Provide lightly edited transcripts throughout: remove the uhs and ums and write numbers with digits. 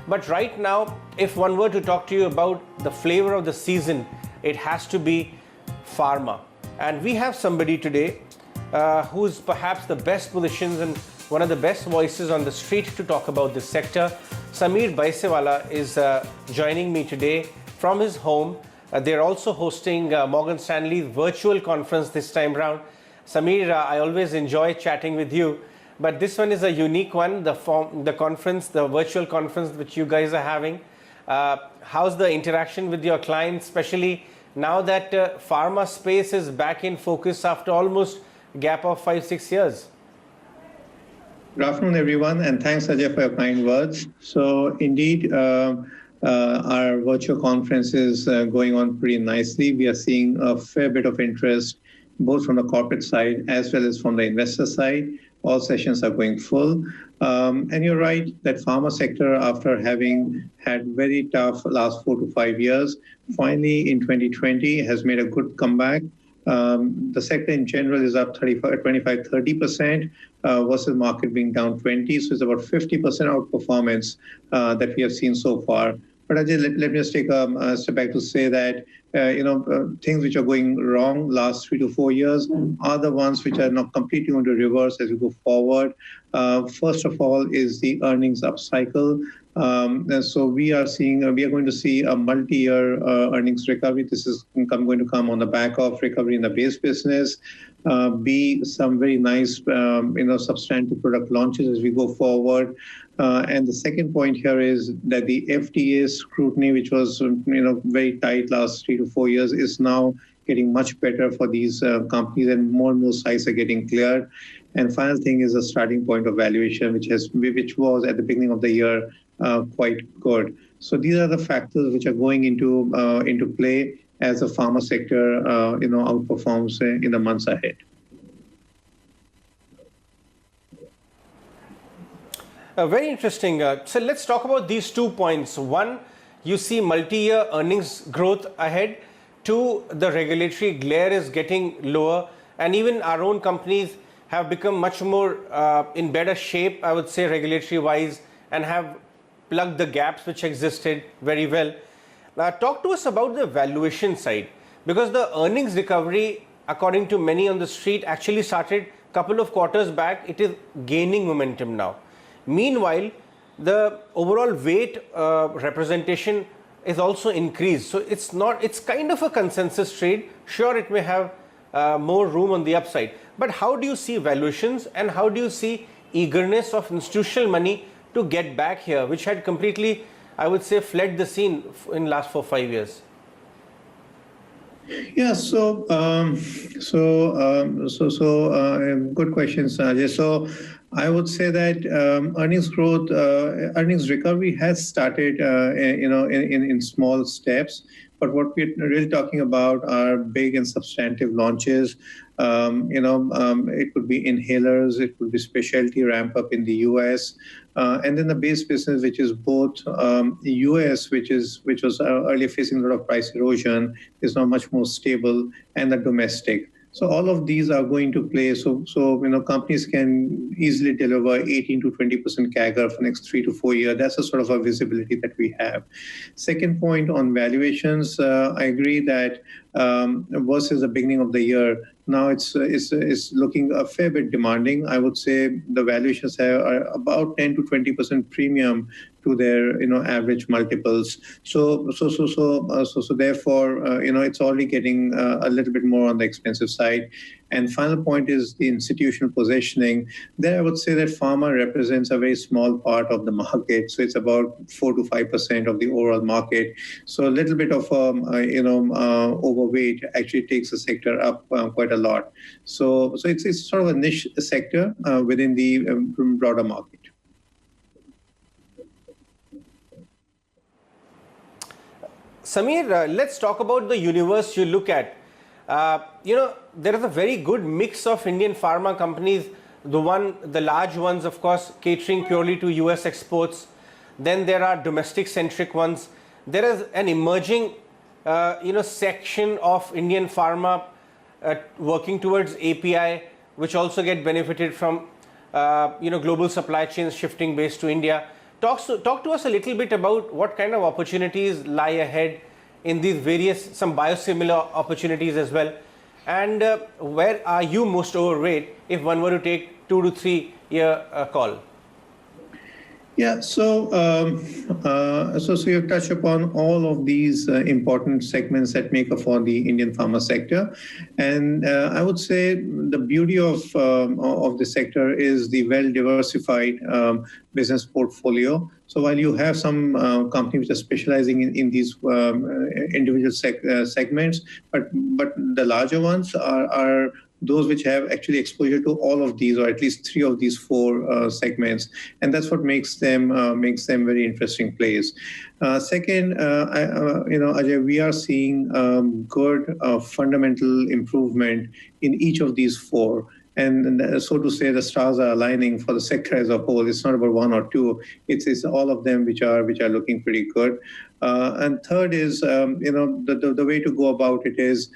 But right now, if one were to talk to you about the flavor of the season, it has to be pharma. And we have somebody today who's perhaps the best positions and one of the best voices on the street to talk about this sector. Samir Baisiwala is joining me today from his home. They're also hosting Morgan Stanley's virtual conference this time round. Samir, I always enjoy chatting with you, but this one is a unique one, the virtual conference which you guys are having. How's the interaction with your clients, especially now that pharma space is back in focus after almost a gap of 5-6 years? Good afternoon, everyone, and thanks, Ajay, for your kind words. So indeed, our virtual conference is going on pretty nicely. We are seeing a fair bit of interest, both from the corporate side as well as from the investor side. All sessions are going full. And you're right that pharma sector, after having had very tough last 4 to 5 years, finally in 2020 has made a good comeback. The sector in general is up 25-30% versus market being down 20%. So it's about 50% outperformance that we have seen so far. But Ajay, let me just take a step back to say that things which are going wrong last 3 to 4 years are the ones which are now completely going to reverse as we go forward. First of all is the earnings upcycle. And so we are going to see a multi-year earnings recovery. This is going to come on the back of recovery in the base business. B, some very nice, substantive product launches as we go forward. And the second point here is that the FDA scrutiny, which was very tight last 3 to 4 years, is now getting much better for these companies, and more sites are getting cleared. And final thing is a starting point of valuation, which was at the beginning of the year quite good. So these are the factors which are going into play as the pharma sector outperforms in the months ahead. Very interesting. So let's talk about these 2 points. One, you see multi-year earnings growth ahead. Two, the regulatory glare is getting lower, and even our own companies have become much more in better shape, I would say, regulatory-wise, and have plugged the gaps which existed very well. Now, talk to us about the valuation side, because the earnings recovery, according to many on the street, actually started a couple of quarters back. It is gaining momentum now. Meanwhile, the overall weight representation is also increased. So it's kind of a consensus trade. Sure, it may have more room on the upside. But how do you see valuations, and how do you see eagerness of institutional money to get back here, which had completely, I would say, fled the scene in the last 4-5 years? Yeah, so good question, Sanjay. So I would say that earnings recovery has started, in small steps. But what we're really talking about are big and substantive launches. It could be inhalers, it could be specialty ramp up in the US, and then the base business, which is both US, which was earlier facing a lot of price erosion, is now much more stable, and the domestic. So all of these are going to play. So companies can easily deliver 18 to 20% CAGR for next 3 to 4 years. That's a sort of a visibility that we have. Second point on valuations, I agree that versus the beginning of the year, now it's looking a fair bit demanding. I would say the valuations are about 10 to 20% premium to their average multiples. So therefore it's already getting a little bit more on the expensive side. And final point is the institutional positioning. There I would say that pharma represents a very small part of the market. So it's about 4 to 5% of the overall market. So a little bit of overweight actually takes the sector up quite a lot. So it's sort of a niche sector within the broader market. Samir, let's talk about the universe you look at. There is a very good mix of Indian pharma companies. The large ones, of course, catering purely to US exports. Then there are domestic-centric ones. There is an emerging, section of Indian pharma working towards API, which also get benefited from, global supply chains shifting base to India. Talk to us a little bit about what kind of opportunities lie ahead in these various, some biosimilar opportunities as well, and where are you most overweight if one were to take 2 to 3 year call? Yeah, so you've touched upon all of these important segments that make up for the Indian pharma sector, and I would say the beauty of the sector is the well-diversified business portfolio. So while you have some companies which are specializing in these individual segments, but the larger ones are those which have actually exposure to all of these, or at least 3 of these 4 segments, and that's what makes them very interesting plays. Second, Ajay, we are seeing good fundamental improvement in each of these 4. And so to say, the stars are aligning for the sector as a whole. It's not about 1 or 2; it's all of them which are looking pretty good. And third is, the way to go about it is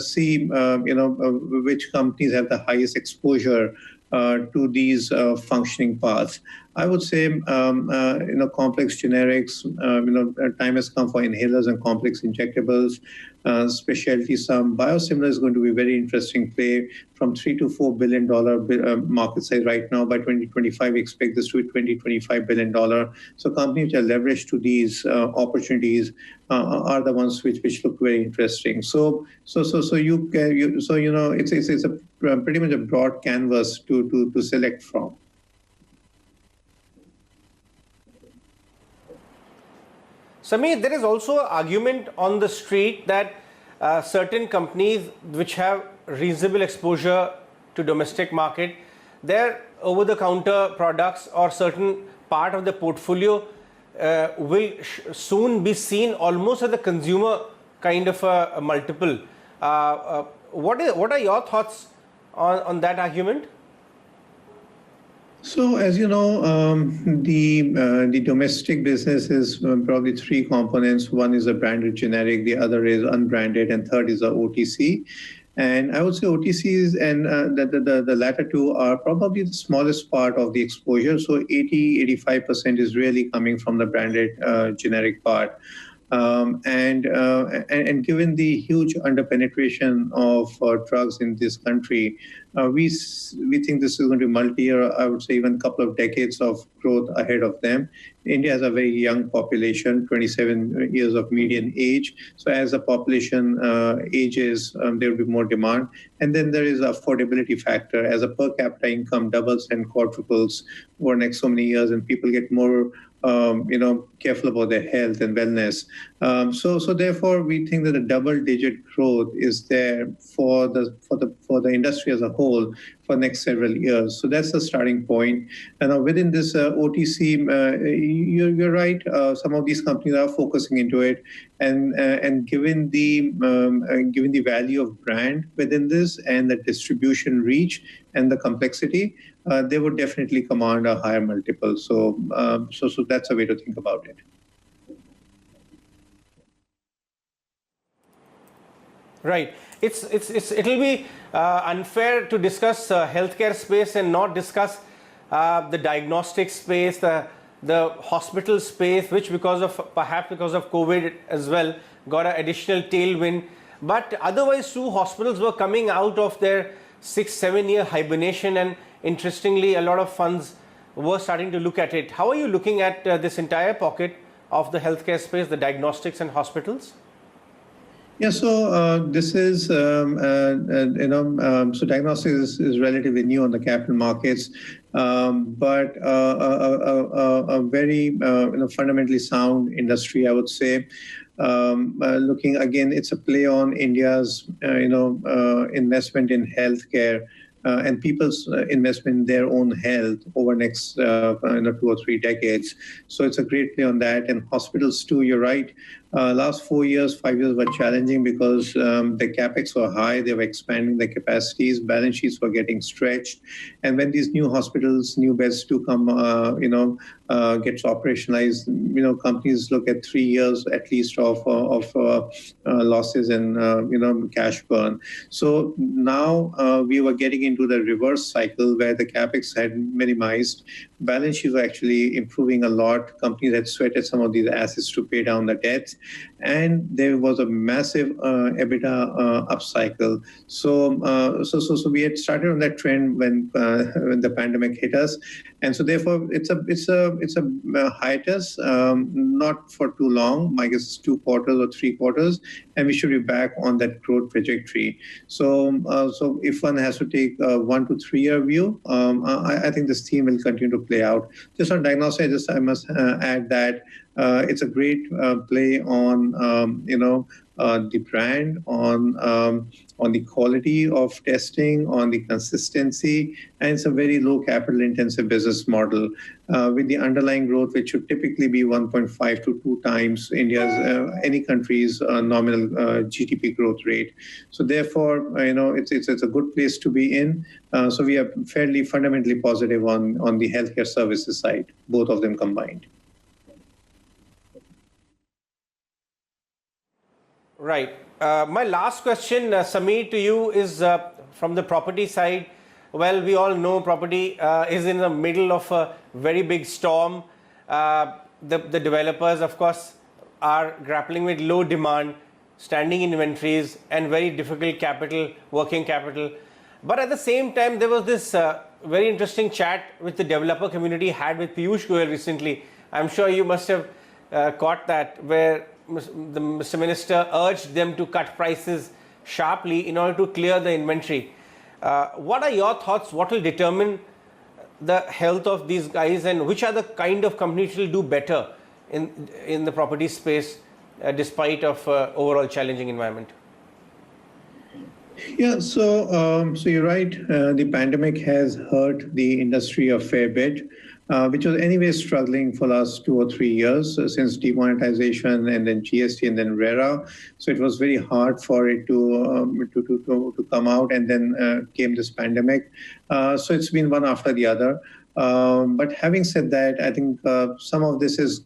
see, which companies have the highest exposure to these functioning parts. I would say, complex generics, time has come for inhalers and complex injectables, specialty. Some biosimilar is going to be a very interesting play, from $3 to $4 billion market size right now. By 2025, we expect this to be $20-25 billion. So companies which are leveraged to these opportunities are the ones which look very interesting. So it's a pretty much a broad canvas to select from. Samir, there is also an argument on the street that certain companies which have reasonable exposure to domestic market, their over-the-counter products or certain part of the portfolio will soon be seen almost as a consumer kind of a multiple. What are your thoughts on that argument? So, as you know, the domestic business is probably 3 components. One is a branded generic, the other is unbranded, and third is a OTC. And I would say OTCs and the latter 2 are probably the smallest part of the exposure. So 80-85% is really coming from the branded generic part. And given the huge underpenetration of drugs in this country, we think this is going to be multi-year, I would say even a couple of decades of growth ahead of them. India has a very young population, 27 years of median age. So as the population ages, there will be more demand. And then there is affordability factor. As a per capita income doubles and quadruples over the next so many years, and people get more careful about their health and wellness. So therefore, we think that a double-digit growth is there for the industry as a whole for next several years. So that's the starting point. And within this OTC, you're right. Some of these companies are focusing into it, and given the value of brand within this and the distribution reach and the complexity, they would definitely command a higher multiple. So that's a way to think about it. Right. It'll be unfair to discuss healthcare space and not discuss the diagnostic space, the hospital space, which perhaps because of COVID as well, got an additional tailwind. But otherwise, too, hospitals were coming out of their 6-7 year hibernation, and interestingly, a lot of funds were starting to look at it. How are you looking at this entire pocket of the healthcare space, the diagnostics and hospitals? Yeah, so this is, so diagnostics is relatively new on the capital markets, but a very fundamentally sound industry, I would say. Looking again, it's a play on India's investment in healthcare and people's investment in their own health over next 2 or 3 decades. So it's a great play on that. And hospitals too, you're right. Last 4 years, 5 years were challenging because the capex were high. They were expanding the capacities. Balance sheets were getting stretched. And when these new hospitals, new beds do come, gets operationalized, companies look at 3 years at least of losses and cash burn. So now we were getting into the reverse cycle where the capex had minimized. balance sheets were actually improving a lot. Companies had sweated some of these assets to pay down the debts, and there was a massive EBITDA upcycle. So we had started on that trend when the pandemic hit us, and so therefore it's a hiatus, not for too long. My guess is 2 quarters or 3 quarters, and we should be back on that growth trajectory. So if one has to take a 1 to 3 year view, I think this theme will continue to play out. Just on diagnostics, I must add that it's a great play on the brand, on the quality of testing, on the consistency, and it's a very low capital intensive business model with the underlying growth, which should typically be 1.5 to 2 times India's any country's nominal GDP growth rate. So therefore, it's a good place to be in. So we are fairly fundamentally positive on the healthcare services side, both of them combined. Right. My last question, Sameer, to you is from the property side. Well, we all know property is in the middle of a very big storm. The developers, of course, are grappling with low demand, standing inventories, and very difficult working capital. But at the same time, there was this very interesting chat which the developer community had with Piyush Goyal recently. I'm sure you must have caught that, where Mr. Minister urged them to cut prices sharply in order to clear the inventory. What are your thoughts? What will determine the health of these guys, and which are the kind of companies which will do better in the property space despite of overall challenging environment? Yeah, so you're right. The pandemic has hurt the industry a fair bit, which was anyway struggling for the last 2 or 3 years since demonetization and then GST and then RERA. So it was very hard for it to come out, and then came this pandemic. So it's been one after the other. But having said that, I think some of this is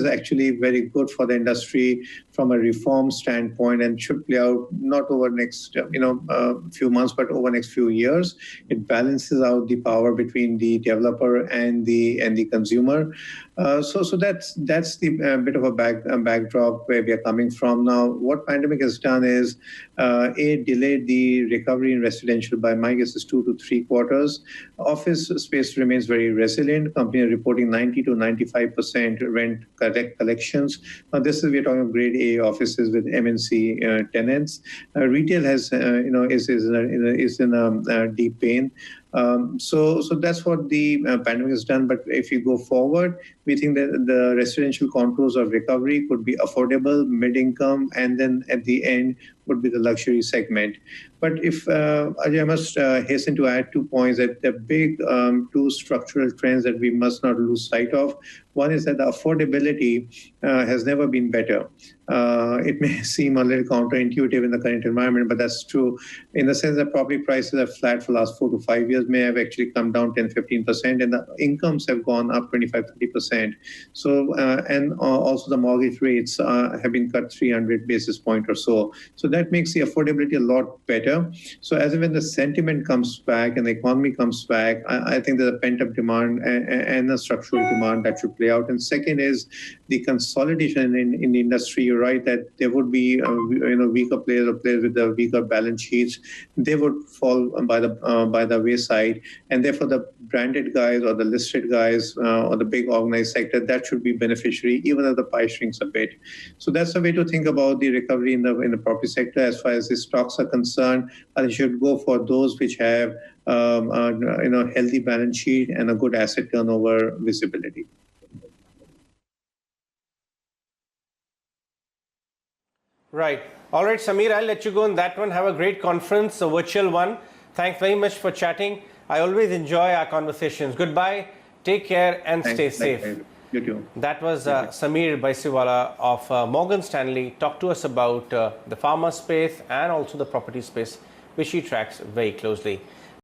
actually very good for the industry from a reform standpoint, and should play out not over next few months, but over next few years. It balances out the power between the developer and the consumer. So that's the bit of a backdrop where we are coming from now. What pandemic has done is delayed the recovery in residential by, my guess is, 2 to 3 quarters. Office space remains very resilient. Company are reporting 90 to 95% rent collections. Now we're talking of grade A offices with MNC tenants. Retail is in a deep pain. So that's what the pandemic has done. But if you go forward, we think that the residential contours of recovery could be affordable, mid-income, and then at the end would be the luxury segment. But if Ajay, I must hasten to add 2 points, that the big 2 structural trends that we must not lose sight of. One is that the affordability has never been better. It may seem a little counterintuitive in the current environment, but that's true in the sense that property prices are flat for the last 4 to 5 years, may have actually come down 10-15%, and the incomes have gone up 25-30%. So, and also the mortgage rates have been cut 300 basis points or so. So that makes the affordability a lot better. So as when the sentiment comes back and the economy comes back, I think there's a pent-up demand and a structural demand that should play out. And second is the consolidation in the industry. You're right that there would be weaker players or players with the weaker balance sheets. They would fall by the wayside, and therefore the branded guys or the listed guys or the big organized sector, that should be beneficiary even if the pie shrinks a bit. So that's the way to think about the recovery in the property sector. As far as the stocks are concerned, I should go for those which have healthy balance sheet and a good asset turnover visibility. Right. All right, Sameer, I'll let you go on that one. Have a great conference, a virtual one. Thanks very much for chatting. I always enjoy our conversations. Goodbye, take care, and stay safe. You too. That was Sameer Baisiwala of Morgan Stanley. Talked to us about the pharma space and also the property space, which he tracks very closely.